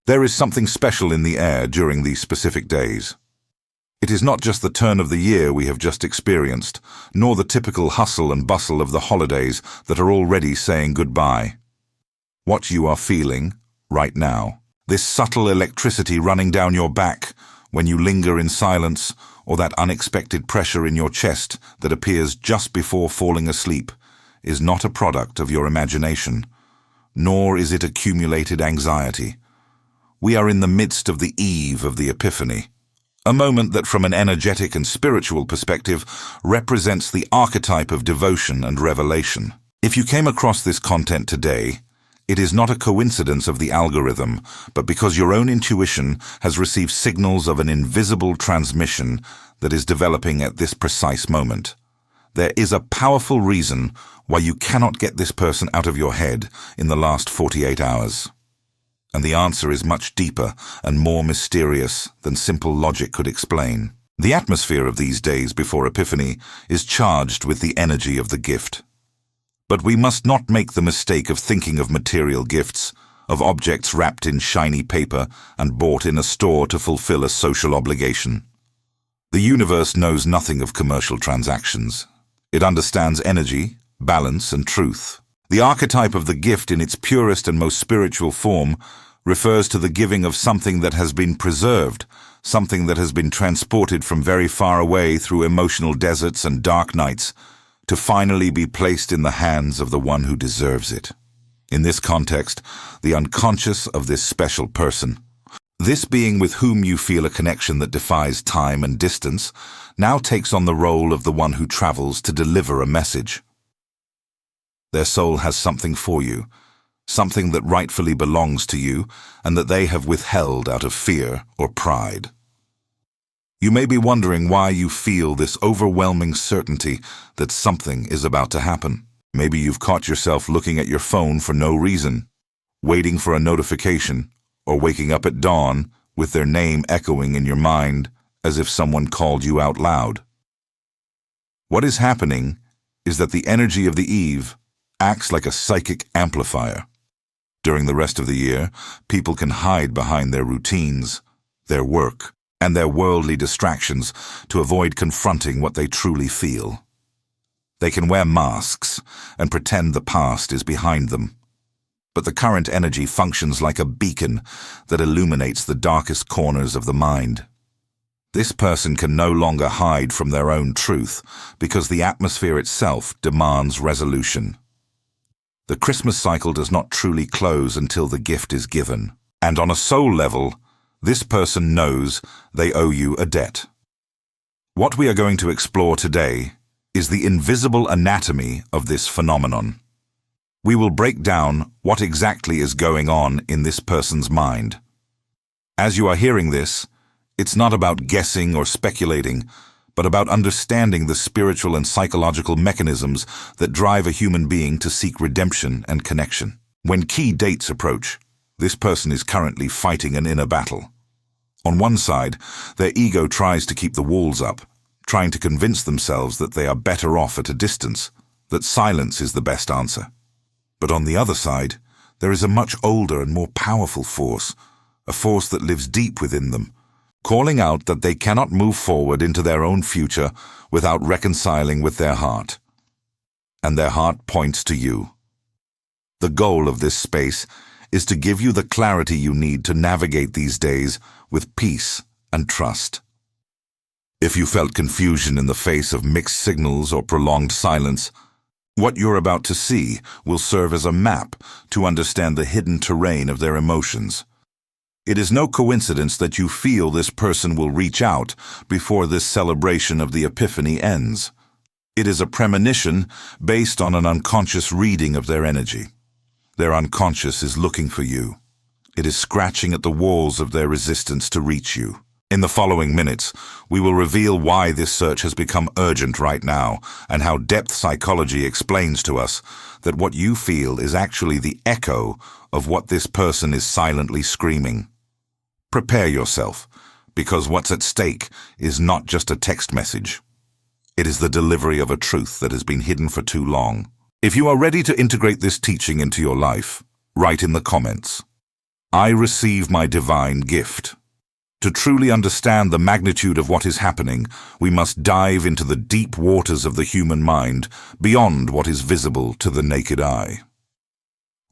There is something special in the air during these specific days. It is not just the turn of the year we have just experienced, nor the typical hustle and bustle of the holidays that are already saying goodbye. What you are feeling, right now, this subtle electricity running down your back when you linger in silence, or that unexpected pressure in your chest that appears just before falling asleep, is not a product of your imagination, nor is it accumulated anxiety. We are in the midst of the eve of the Epiphany, a moment that from an energetic and spiritual perspective represents the archetype of devotion and revelation. If you came across this content today, it is not a coincidence of the algorithm, but because your own intuition has received signals of an invisible transmission that is developing at this precise moment. There is a powerful reason why you cannot get this person out of your head in the last 48 hours. And the answer is much deeper and more mysterious than simple logic could explain. The atmosphere of these days before Epiphany is charged with the energy of the gift. But we must not make the mistake of thinking of material gifts, of objects wrapped in shiny paper and bought in a store to fulfill a social obligation. The universe knows nothing of commercial transactions. It understands energy, balance, and truth. The archetype of the gift in its purest and most spiritual form refers to the giving of something that has been preserved, something that has been transported from very far away through emotional deserts and dark nights, to finally be placed in the hands of the one who deserves it. In this context, the unconscious of this special person, this being with whom you feel a connection that defies time and distance, now takes on the role of the one who travels to deliver a message. Their soul has something for you, something that rightfully belongs to you and that they have withheld out of fear or pride. You may be wondering why you feel this overwhelming certainty that something is about to happen. Maybe you've caught yourself looking at your phone for no reason, waiting for a notification, or waking up at dawn with their name echoing in your mind as if someone called you out loud. What is happening is that the energy of the eve acts like a psychic amplifier. During the rest of the year, people can hide behind their routines, their work, and their worldly distractions to avoid confronting what they truly feel. They can wear masks and pretend the past is behind them. But the current energy functions like a beacon that illuminates the darkest corners of the mind. This person can no longer hide from their own truth because the atmosphere itself demands resolution. The Christmas cycle does not truly close until the gift is given, and on a soul level, this person knows they owe you a debt. What we are going to explore today is the invisible anatomy of this phenomenon. We will break down what exactly is going on in this person's mind. As you are hearing this, it's not about guessing or speculating, but about understanding the spiritual and psychological mechanisms that drive a human being to seek redemption and connection. When key dates approach, this person is currently fighting an inner battle. On one side, their ego tries to keep the walls up, trying to convince themselves that they are better off at a distance, that silence is the best answer. But on the other side, there is a much older and more powerful force, a force that lives deep within them, calling out that they cannot move forward into their own future without reconciling with their heart. And their heart points to you. The goal of this space is to give you the clarity you need to navigate these days with peace and trust. If you felt confusion in the face of mixed signals or prolonged silence, what you're about to see will serve as a map to understand the hidden terrain of their emotions. It is no coincidence that you feel this person will reach out before this celebration of the Epiphany ends. It is a premonition based on an unconscious reading of their energy. Their unconscious is looking for you. It is scratching at the walls of their resistance to reach you. In the following minutes, we will reveal why this search has become urgent right now and how depth psychology explains to us that what you feel is actually the echo of what this person is silently screaming. Prepare yourself, because what's at stake is not just a text message. It is the delivery of a truth that has been hidden for too long. If you are ready to integrate this teaching into your life, write in the comments. I receive my divine gift. To truly understand the magnitude of what is happening, we must dive into the deep waters of the human mind, beyond what is visible to the naked eye.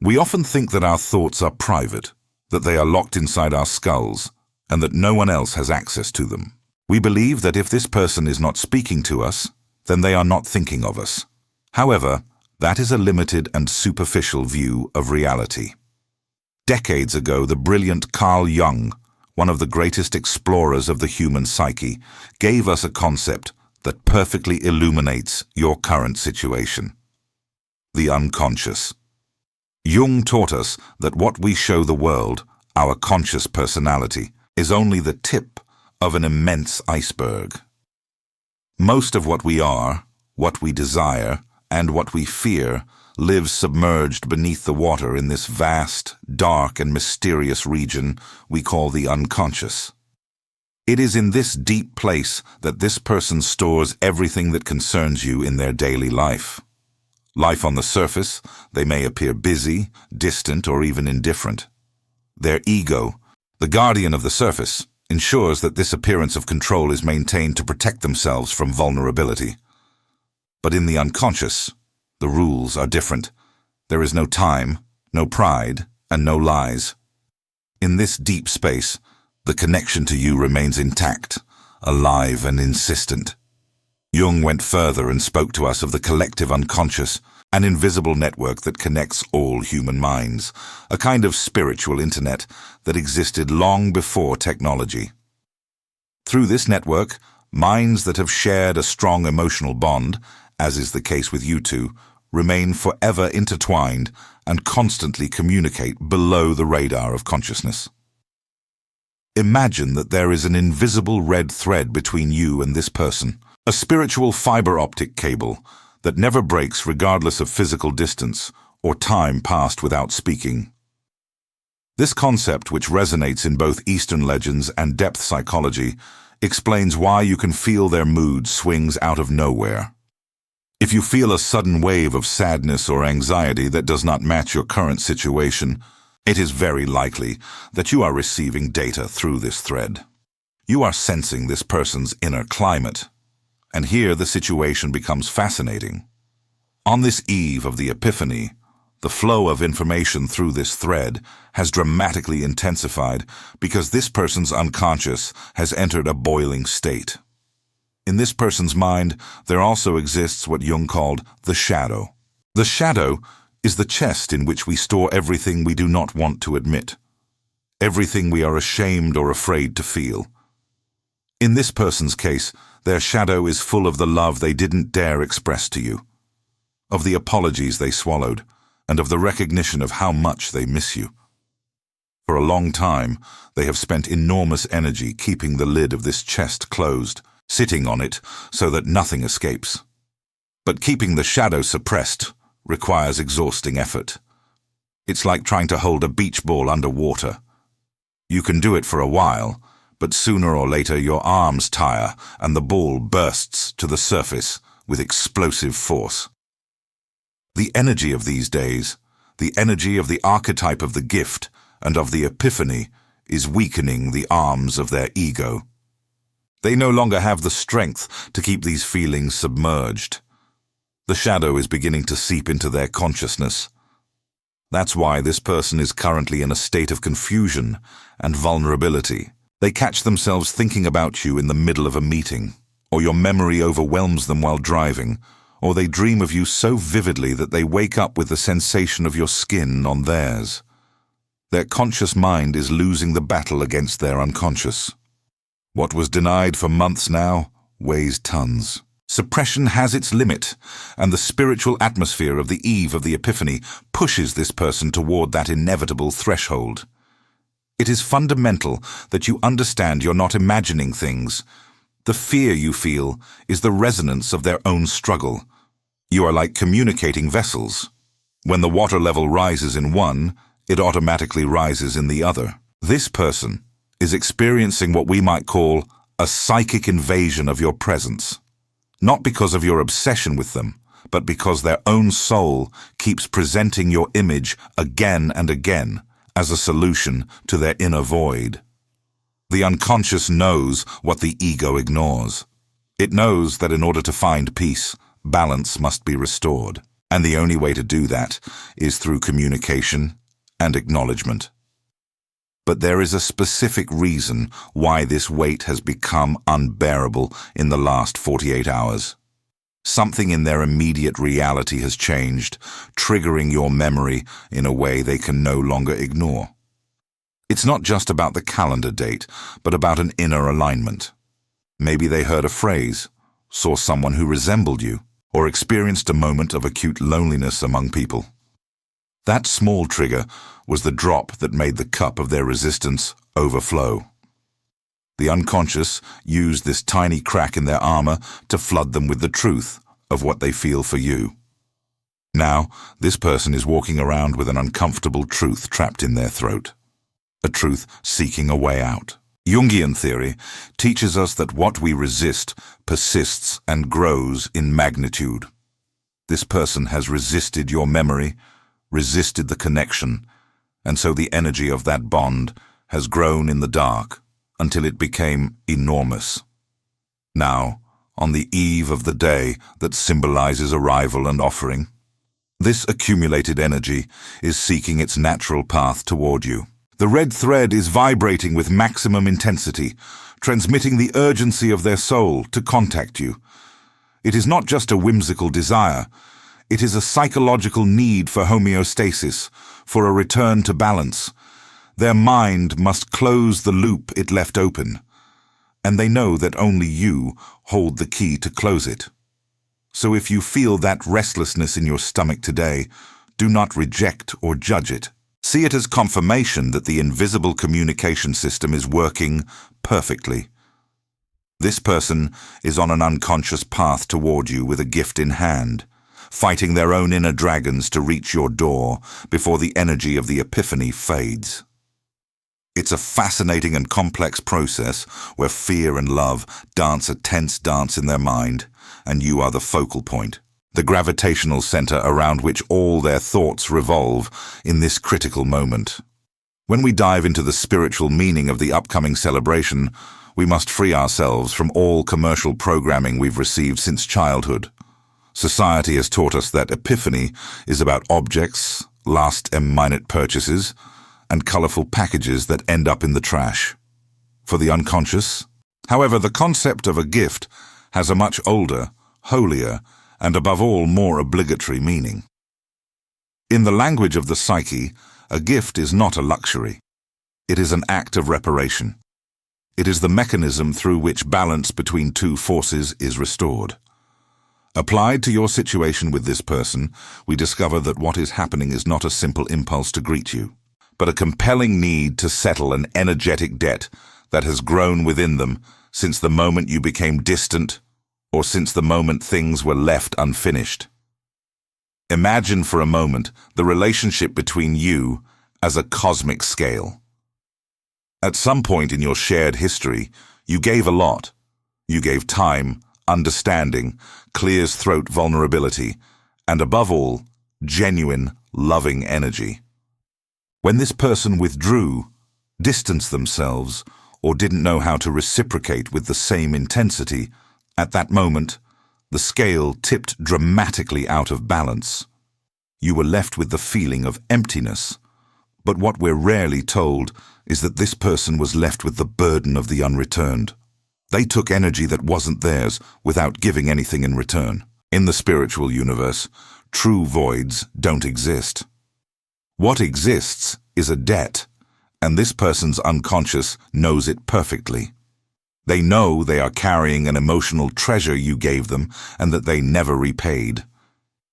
We often think that our thoughts are private, that they are locked inside our skulls, and that no one else has access to them. We believe that if this person is not speaking to us, then they are not thinking of us. However, that is a limited and superficial view of reality. Decades ago, the brilliant Carl Jung, one of the greatest explorers of the human psyche, gave us a concept that perfectly illuminates your current situation: the unconscious. Jung taught us that what we show the world, our conscious personality, is only the tip of an immense iceberg. Most of what we are, what we desire, and what we fear lives submerged beneath the water in this vast, dark, and mysterious region we call the unconscious. It is in this deep place that this person stores everything that concerns you in their daily life. Life on the surface, they may appear busy, distant, or even indifferent. Their ego, the guardian of the surface, ensures that this appearance of control is maintained to protect themselves from vulnerability. But in the unconscious, the rules are different. There is no time, no pride, and no lies. In this deep space, the connection to you remains intact, alive and insistent. Jung went further and spoke to us of the collective unconscious, an invisible network that connects all human minds, a kind of spiritual internet that existed long before technology. Through this network, minds that have shared a strong emotional bond, as is the case with you two, remain forever intertwined and constantly communicate below the radar of consciousness. Imagine that there is an invisible red thread between you and this person, a spiritual fiber optic cable that never breaks regardless of physical distance or time passed without speaking. This concept, which resonates in both Eastern legends and depth psychology, explains why you can feel their mood swings out of nowhere. If you feel a sudden wave of sadness or anxiety that does not match your current situation, it is very likely that you are receiving data through this thread. You are sensing this person's inner climate. And here the situation becomes fascinating. On this eve of the epiphany, the flow of information through this thread has dramatically intensified because this person's unconscious has entered a boiling state. In this person's mind, there also exists what Jung called the shadow. The shadow is the chest in which we store everything we do not want to admit, everything we are ashamed or afraid to feel. In this person's case, their shadow is full of the love they didn't dare express to you, of the apologies they swallowed, and of the recognition of how much they miss you. For a long time, they have spent enormous energy keeping the lid of this chest closed, sitting on it so that nothing escapes. But keeping the shadow suppressed requires exhausting effort. It's like trying to hold a beach ball underwater. You can do it for a while, but sooner or later your arms tire and the ball bursts to the surface with explosive force. The energy of these days, the energy of the archetype of the gift and of the epiphany, is weakening the arms of their ego. They no longer have the strength to keep these feelings submerged. The shadow is beginning to seep into their consciousness. That's why this person is currently in a state of confusion and vulnerability. They catch themselves thinking about you in the middle of a meeting, or your memory overwhelms them while driving, or they dream of you so vividly that they wake up with the sensation of your skin on theirs. Their conscious mind is losing the battle against their unconscious. What was denied for months now weighs tons. Suppression has its limit, and the spiritual atmosphere of the eve of the epiphany pushes this person toward that inevitable threshold. It is fundamental that you understand you're not imagining things. The fear you feel is the resonance of their own struggle. You are like communicating vessels. When the water level rises in one, it automatically rises in the other. This person is experiencing what we might call a psychic invasion of your presence. Not because of your obsession with them, but because their own soul keeps presenting your image again and again, as a solution to their inner void. The unconscious knows what the ego ignores. It knows that in order to find peace, balance must be restored. And the only way to do that is through communication and acknowledgement. But there is a specific reason why this weight has become unbearable in the last 48 hours. Something in their immediate reality has changed, triggering your memory in a way they can no longer ignore. It's not just about the calendar date, but about an inner alignment. Maybe they heard a phrase, saw someone who resembled you, or experienced a moment of acute loneliness among people. That small trigger was the drop that made the cup of their resistance overflow. The unconscious used this tiny crack in their armor to flood them with the truth of what they feel for you. Now, this person is walking around with an uncomfortable truth trapped in their throat. A truth seeking a way out. Jungian theory teaches us that what we resist persists and grows in magnitude. This person has resisted your memory, resisted the connection, and so the energy of that bond has grown in the dark until it became enormous. Now, on the eve of the day that symbolizes arrival and offering, this accumulated energy is seeking its natural path toward you. The red thread is vibrating with maximum intensity, transmitting the urgency of their soul to contact you. It is not just a whimsical desire. It is a psychological need for homeostasis, for a return to balance. Their mind must close the loop it left open, and they know that only you hold the key to close it. So if you feel that restlessness in your stomach today, do not reject or judge it. See it as confirmation that the invisible communication system is working perfectly. This person is on an unconscious path toward you with a gift in hand, fighting their own inner dragons to reach your door before the energy of the epiphany fades. It's a fascinating and complex process where fear and love dance a tense dance in their mind, and you are the focal point, the gravitational center around which all their thoughts revolve in this critical moment. When we dive into the spiritual meaning of the upcoming celebration, we must free ourselves from all commercial programming we've received since childhood. Society has taught us that Epiphany is about objects, last-minute purchases, and colorful packages that end up in the trash. For the unconscious, however, the concept of a gift has a much older, holier, and above all more obligatory meaning. In the language of the psyche, a gift is not a luxury. It is an act of reparation. It is the mechanism through which balance between two forces is restored. Applied to your situation with this person, we discover that what is happening is not a simple impulse to greet you, but a compelling need to settle an energetic debt that has grown within them since the moment you became distant or since the moment things were left unfinished. Imagine for a moment the relationship between you as a cosmic scale. At some point in your shared history, you gave a lot. You gave time, understanding, clears throat vulnerability, and above all, genuine, loving energy. When this person withdrew, distanced themselves, or didn't know how to reciprocate with the same intensity, at that moment, the scale tipped dramatically out of balance. You were left with the feeling of emptiness, but what we're rarely told is that this person was left with the burden of the unreturned. They took energy that wasn't theirs without giving anything in return. In the spiritual universe, true voids don't exist. What exists is a debt, and this person's unconscious knows it perfectly. They know they are carrying an emotional treasure you gave them and that they never repaid.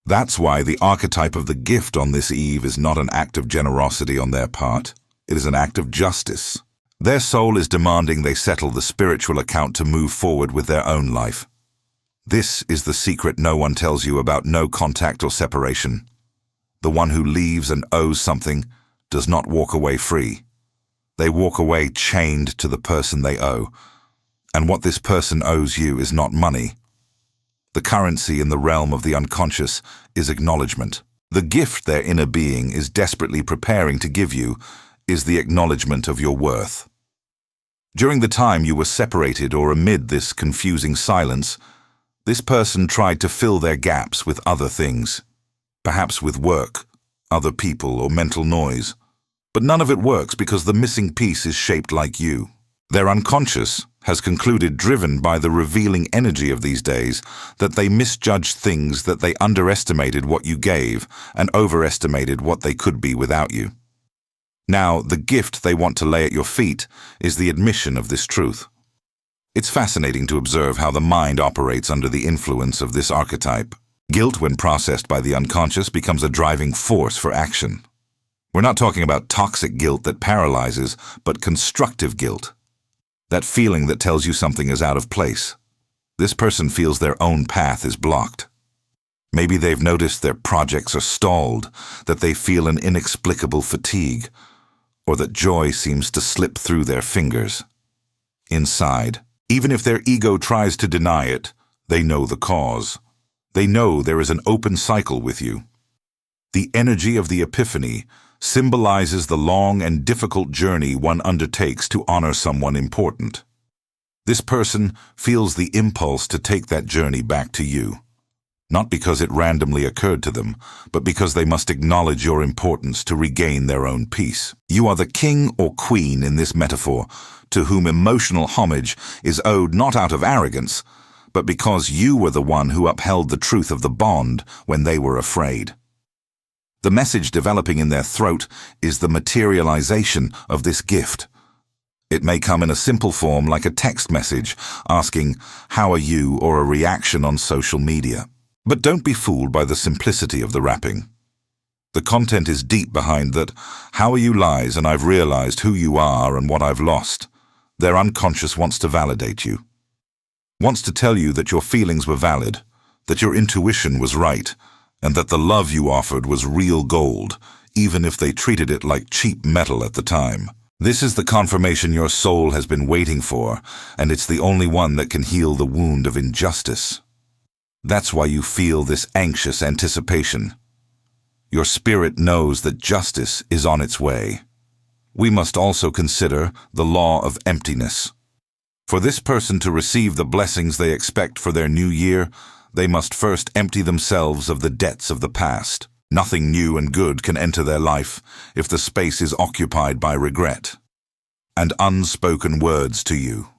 That's why the archetype of the gift on this eve is not an act of generosity on their part. It is an act of justice. Their soul is demanding they settle the spiritual account to move forward with their own life. This is the secret no one tells you about no contact or separation. The one who leaves and owes something does not walk away free. They walk away chained to the person they owe. And what this person owes you is not money. The currency in the realm of the unconscious is acknowledgement. The gift their inner being is desperately preparing to give you is the acknowledgement of your worth. During the time you were separated or amid this confusing silence, this person tried to fill their gaps with other things, perhaps with work, other people, or mental noise. But none of it works because the missing piece is shaped like you. Their unconscious has concluded, driven by the revealing energy of these days, that they misjudged things, that they underestimated what you gave and overestimated what they could be without you. Now, the gift they want to lay at your feet is the admission of this truth. It's fascinating to observe how the mind operates under the influence of this archetype. Guilt, when processed by the unconscious, becomes a driving force for action. We're not talking about toxic guilt that paralyzes, but constructive guilt. That feeling that tells you something is out of place. This person feels their own path is blocked. Maybe they've noticed their projects are stalled, that they feel an inexplicable fatigue, or that joy seems to slip through their fingers. Inside, even if their ego tries to deny it, they know the cause. They know there is an open cycle with you. The energy of the epiphany symbolizes the long and difficult journey one undertakes to honor someone important. This person feels the impulse to take that journey back to you, not because it randomly occurred to them, but because they must acknowledge your importance to regain their own peace. You are the king or queen in this metaphor, to whom emotional homage is owed not out of arrogance, but because you were the one who upheld the truth of the bond when they were afraid. The message developing in their throat is the materialization of this gift. It may come in a simple form like a text message asking, "How are you?" or a reaction on social media. But don't be fooled by the simplicity of the wrapping. The content is deep behind that, "How are you?" lies, and I've realized who you are and what I've lost. Their unconscious wants to validate you. Wants to tell you that your feelings were valid, that your intuition was right, and that the love you offered was real gold, even if they treated it like cheap metal at the time. This is the confirmation your soul has been waiting for, and it's the only one that can heal the wound of injustice. That's why you feel this anxious anticipation. Your spirit knows that justice is on its way. We must also consider the law of emptiness. For this person to receive the blessings they expect for their new year, they must first empty themselves of the debts of the past. Nothing new and good can enter their life if the space is occupied by regret and unspoken words to you.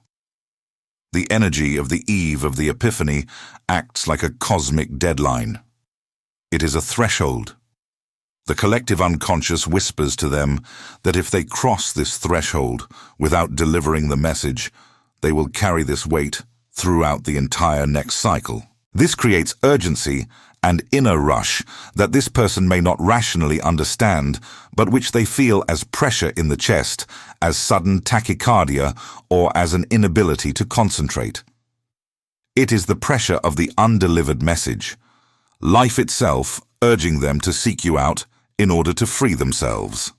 The energy of the eve of the epiphany acts like a cosmic deadline. It is a threshold. The collective unconscious whispers to them that if they cross this threshold without delivering the message, they will carry this weight throughout the entire next cycle. This creates urgency and inner rush that this person may not rationally understand, but which they feel as pressure in the chest, as sudden tachycardia, or as an inability to concentrate. It is the pressure of the undelivered message, life itself urging them to seek you out in order to free themselves.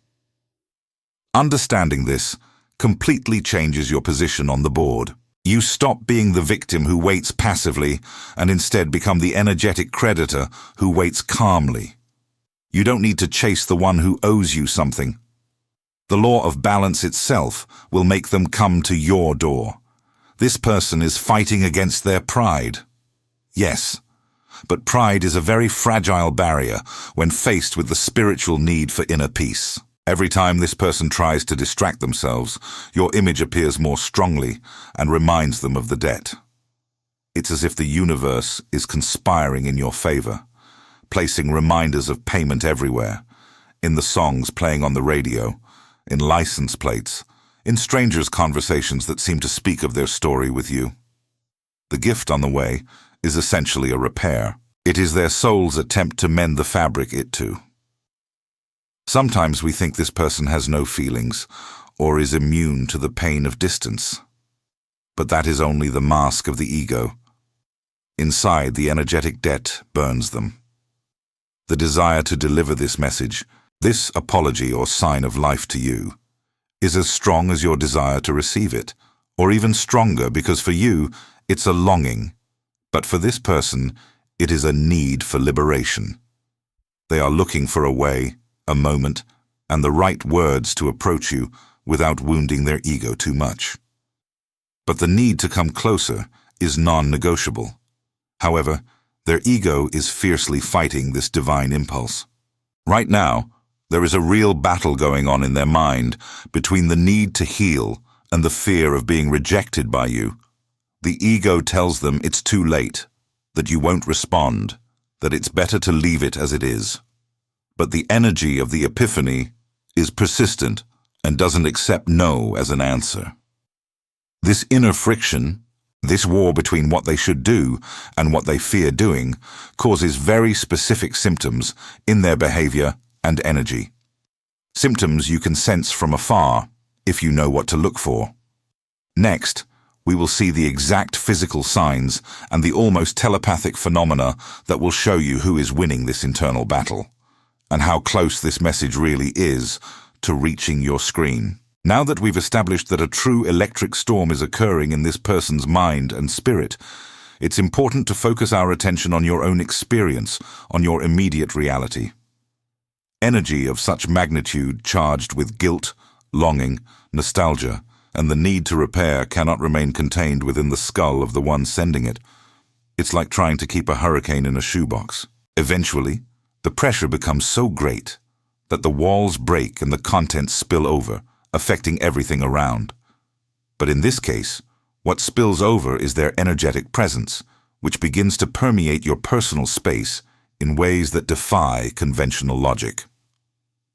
Understanding this completely changes your position on the board. You stop being the victim who waits passively and instead become the energetic creditor who waits calmly. You don't need to chase the one who owes you something. The law of balance itself will make them come to your door. This person is fighting against their pride. Yes, but pride is a very fragile barrier when faced with the spiritual need for inner peace. Every time this person tries to distract themselves, your image appears more strongly and reminds them of the debt. It's as if the universe is conspiring in your favor, placing reminders of payment everywhere, in the songs playing on the radio, in license plates, in strangers' conversations that seem to speak of their story with you. The gift on the way is essentially a repair. It is their soul's attempt to mend the fabric it too. Sometimes we think this person has no feelings or is immune to the pain of distance. But that is only the mask of the ego. Inside, the energetic debt burns them. The desire to deliver this message, this apology or sign of life to you, is as strong as your desire to receive it, or even stronger because for you, it's a longing, but for this person, it is a need for liberation. They are looking for a way, a moment, and the right words to approach you without wounding their ego too much. But the need to come closer is non-negotiable. However, their ego is fiercely fighting this divine impulse. Right now, there is a real battle going on in their mind between the need to heal and the fear of being rejected by you. The ego tells them it's too late, that you won't respond, that it's better to leave it as it is. But the energy of the epiphany is persistent and doesn't accept no as an answer. This inner friction, this war between what they should do and what they fear doing, causes very specific symptoms in their behavior and energy. Symptoms you can sense from afar if you know what to look for. Next, we will see the exact physical signs and the almost telepathic phenomena that will show you who is winning this internal battle, and how close this message really is to reaching your screen. Now that we've established that a true electric storm is occurring in this person's mind and spirit, it's important to focus our attention on your own experience, on your immediate reality. Energy of such magnitude charged with guilt, longing, nostalgia, and the need to repair cannot remain contained within the skull of the one sending it. It's like trying to keep a hurricane in a shoebox. Eventually, the pressure becomes so great that the walls break and the contents spill over, affecting everything around. But in this case, what spills over is their energetic presence, which begins to permeate your personal space in ways that defy conventional logic.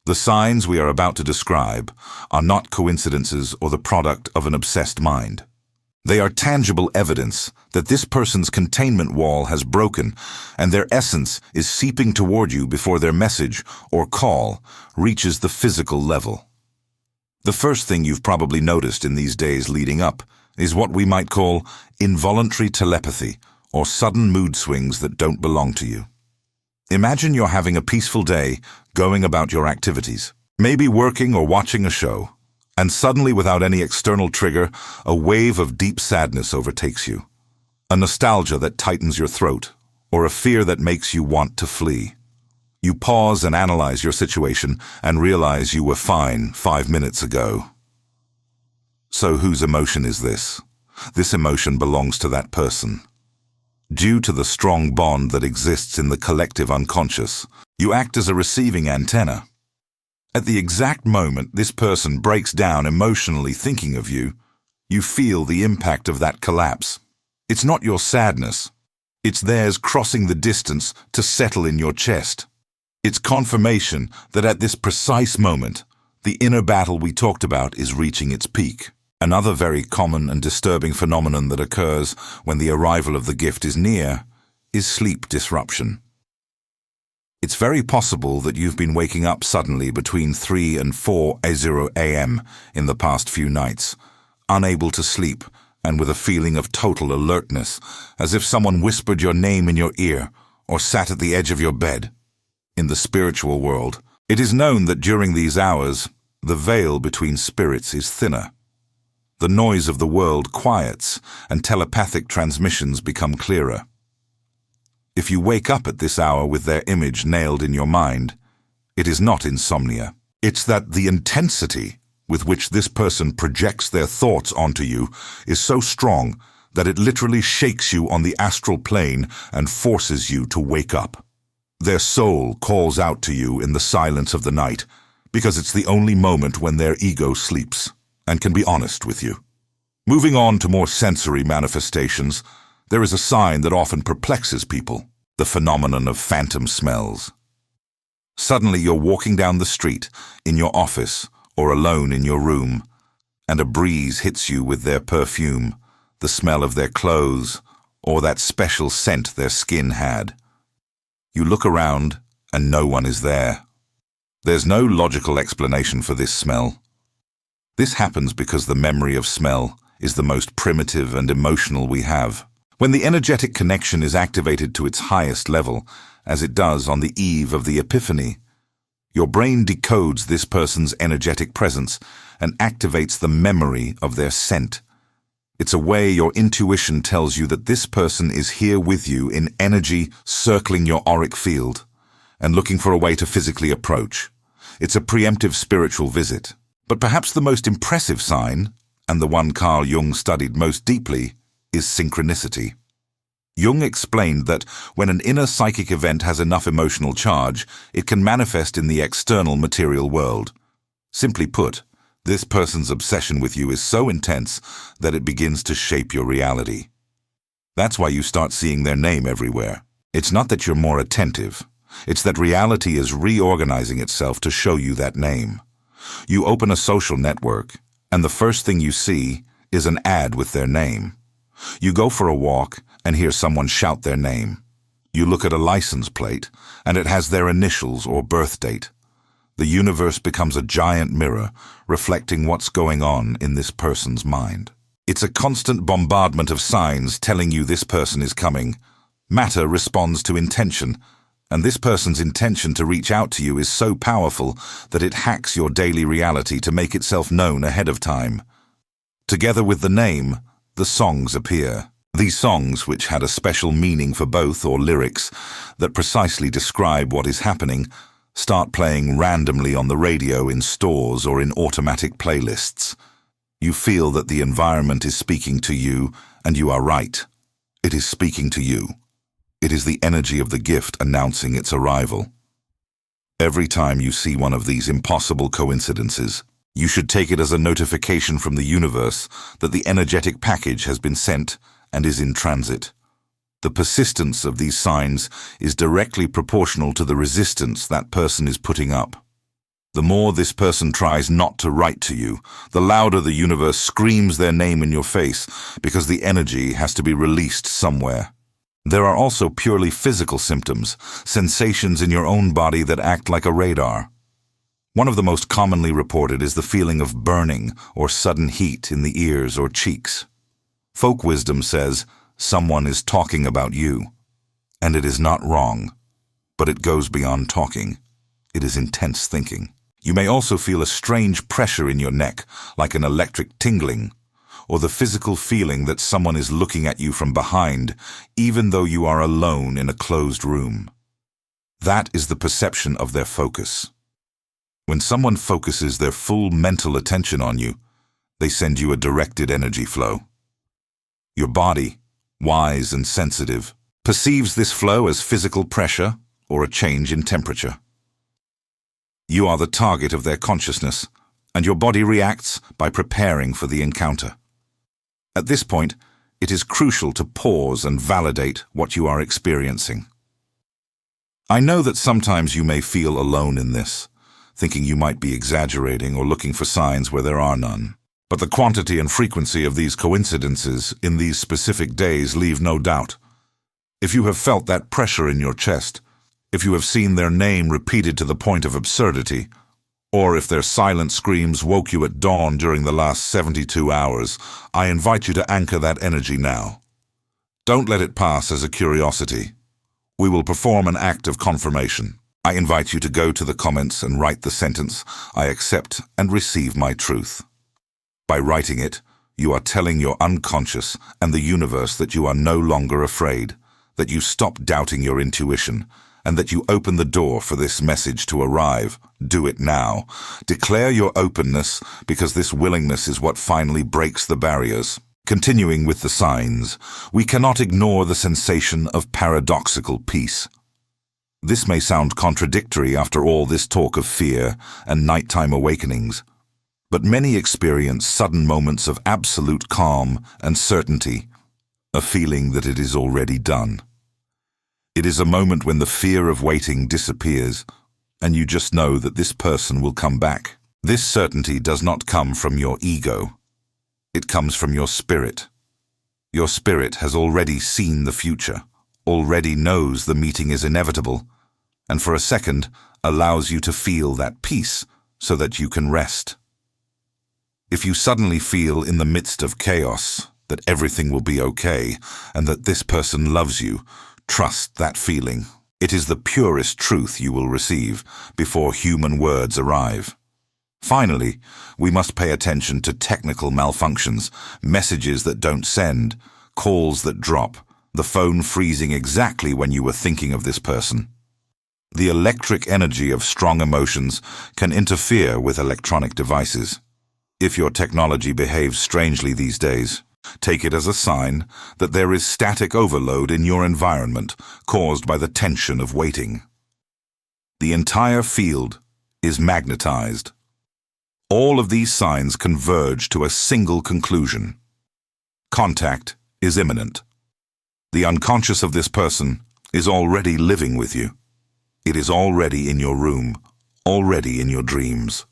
The signs we are about to describe are not coincidences or the product of an obsessed mind. They are tangible evidence that this person's containment wall has broken and their essence is seeping toward you before their message or call reaches the physical level. The first thing you've probably noticed in these days leading up is what we might call involuntary telepathy, or sudden mood swings that don't belong to you. Imagine you're having a peaceful day, going about your activities, maybe working or watching a show, and suddenly, without any external trigger, a wave of deep sadness overtakes you. A nostalgia that tightens your throat, or a fear that makes you want to flee. You pause and analyze your situation and realize you were fine 5 minutes ago. So whose emotion is this? This emotion belongs to that person. Due to the strong bond that exists in the collective unconscious, you act as a receiving antenna. At the exact moment this person breaks down emotionally thinking of you, you feel the impact of that collapse. It's not your sadness. It's theirs crossing the distance to settle in your chest. It's confirmation that at this precise moment, the inner battle we talked about is reaching its peak. Another very common and disturbing phenomenon that occurs when the arrival of the gift is near is sleep disruption. It's very possible that you've been waking up suddenly between 3 and 4 a.m. in the past few nights, unable to sleep and with a feeling of total alertness, as if someone whispered your name in your ear or sat at the edge of your bed. In the spiritual world, it is known that during these hours, the veil between spirits is thinner. The noise of the world quiets and telepathic transmissions become clearer. If you wake up at this hour with their image nailed in your mind, it is not insomnia. It's that the intensity with which this person projects their thoughts onto you is so strong that it literally shakes you on the astral plane and forces you to wake up. Their soul calls out to you in the silence of the night because it's the only moment when their ego sleeps and can be honest with you. Moving on to more sensory manifestations, there is a sign that often perplexes people, the phenomenon of phantom smells. Suddenly you're walking down the street, in your office, or alone in your room, and a breeze hits you with their perfume, the smell of their clothes, or that special scent their skin had. You look around, and no one is there. There's no logical explanation for this smell. This happens because the memory of smell is the most primitive and emotional we have. When the energetic connection is activated to its highest level, as it does on the eve of the epiphany, your brain decodes this person's energetic presence and activates the memory of their scent. It's a way your intuition tells you that this person is here with you in energy circling your auric field and looking for a way to physically approach. It's a preemptive spiritual visit. But perhaps the most impressive sign, and the one Carl Jung studied most deeply, is synchronicity. Jung explained that when an inner psychic event has enough emotional charge, it can manifest in the external material world. Simply put, this person's obsession with you is so intense that it begins to shape your reality. That's why you start seeing their name everywhere. It's not that you're more attentive. It's that reality is reorganizing itself to show you that name. You open a social network, and the first thing you see is an ad with their name. You go for a walk and hear someone shout their name. You look at a license plate, and it has their initials or birth date. The universe becomes a giant mirror, reflecting what's going on in this person's mind. It's a constant bombardment of signs telling you this person is coming. Matter responds to intention, and this person's intention to reach out to you is so powerful that it hacks your daily reality to make itself known ahead of time. Together with the name, the songs appear. These songs, which had a special meaning for both or lyrics that precisely describe what is happening, start playing randomly on the radio in stores or in automatic playlists. You feel that the environment is speaking to you, and you are right. It is speaking to you. It is the energy of the gift announcing its arrival. Every time you see one of these impossible coincidences, you should take it as a notification from the universe that the energetic package has been sent and is in transit. The persistence of these signs is directly proportional to the resistance that person is putting up. The more this person tries not to write to you, the louder the universe screams their name in your face because the energy has to be released somewhere. There are also purely physical symptoms, sensations in your own body that act like a radar. One of the most commonly reported is the feeling of burning or sudden heat in the ears or cheeks. Folk wisdom says, someone is talking about you. And it is not wrong, but it goes beyond talking. It is intense thinking. You may also feel a strange pressure in your neck, like an electric tingling, or the physical feeling that someone is looking at you from behind, even though you are alone in a closed room. That is the perception of their focus. When someone focuses their full mental attention on you, they send you a directed energy flow. Your body, wise and sensitive, perceives this flow as physical pressure or a change in temperature. You are the target of their consciousness, and your body reacts by preparing for the encounter. At this point, it is crucial to pause and validate what you are experiencing. I know that sometimes you may feel alone in this, thinking you might be exaggerating or looking for signs where there are none. But the quantity and frequency of these coincidences in these specific days leave no doubt. If you have felt that pressure in your chest, if you have seen their name repeated to the point of absurdity, or if their silent screams woke you at dawn during the last 72 hours, I invite you to anchor that energy now. Don't let it pass as a curiosity. We will perform an act of confirmation. I invite you to go to the comments and write the sentence, "I accept and receive my truth." By writing it, you are telling your unconscious and the universe that you are no longer afraid, that you stop doubting your intuition, and that you open the door for this message to arrive. Do it now. Declare your openness, because this willingness is what finally breaks the barriers. Continuing with the signs, we cannot ignore the sensation of paradoxical peace. This may sound contradictory after all this talk of fear and nighttime awakenings, but many experience sudden moments of absolute calm and certainty, a feeling that it is already done. It is a moment when the fear of waiting disappears, and you just know that this person will come back. This certainty does not come from your ego. It comes from your spirit. Your spirit has already seen the future, already knows the meeting is inevitable, and for a second allows you to feel that peace so that you can rest. If you suddenly feel in the midst of chaos that everything will be okay and that this person loves you, trust that feeling. It is the purest truth you will receive before human words arrive. Finally, we must pay attention to technical malfunctions, messages that don't send, calls that drop, the phone freezing exactly when you were thinking of this person. The electric energy of strong emotions can interfere with electronic devices. If your technology behaves strangely these days, take it as a sign that there is static overload in your environment caused by the tension of waiting. The entire field is magnetized. All of these signs converge to a single conclusion. Contact is imminent. The unconscious of this person is already living with you. It is already in your room, already in your dreams.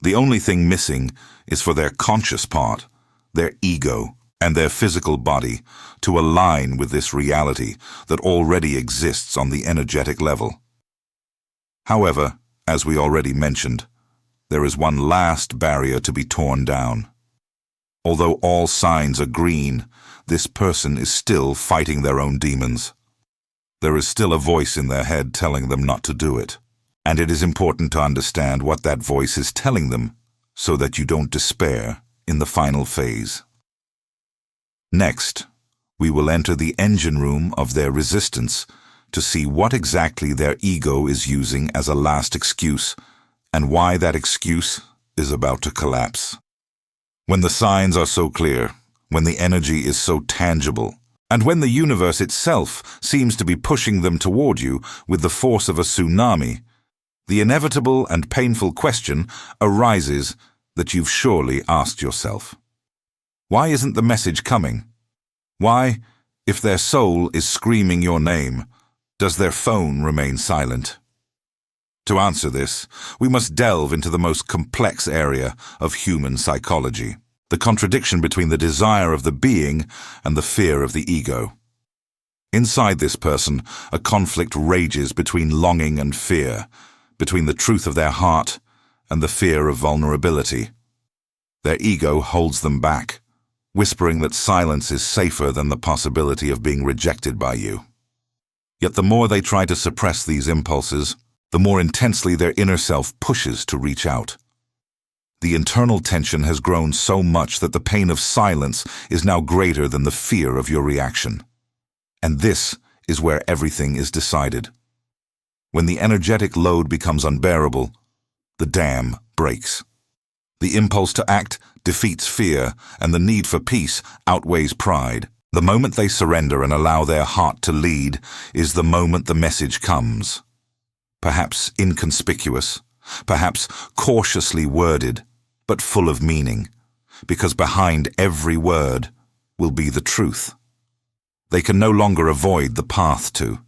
The only thing missing is for their conscious part, their ego, and their physical body to align with this reality that already exists on the energetic level. However, as we already mentioned, there is one last barrier to be torn down. Although all signs are green, this person is still fighting their own demons. There is still a voice in their head telling them not to do it, and it is important to understand what that voice is telling them so that you don't despair in the final phase. Next, we will enter the engine room of their resistance to see what exactly their ego is using as a last excuse and why that excuse is about to collapse. When the signs are so clear, when the energy is so tangible, and when the universe itself seems to be pushing them toward you with the force of a tsunami, the inevitable and painful question arises that you've surely asked yourself. Why isn't the message coming? Why, if their soul is screaming your name, does their phone remain silent? To answer this, we must delve into the most complex area of human psychology, the contradiction between the desire of the being and the fear of the ego. Inside this person, a conflict rages between longing and fear, between the truth of their heart and the fear of vulnerability. Their ego holds them back, whispering that silence is safer than the possibility of being rejected by you. Yet the more they try to suppress these impulses, the more intensely their inner self pushes to reach out. The internal tension has grown so much that the pain of silence is now greater than the fear of your reaction. And this is where everything is decided. When the energetic load becomes unbearable, the dam breaks. The impulse to act defeats fear, and the need for peace outweighs pride. The moment they surrender and allow their heart to lead is the moment the message comes. Perhaps inconspicuous, perhaps cautiously worded, but full of meaning, because behind every word will be the truth. They can no longer avoid the path to.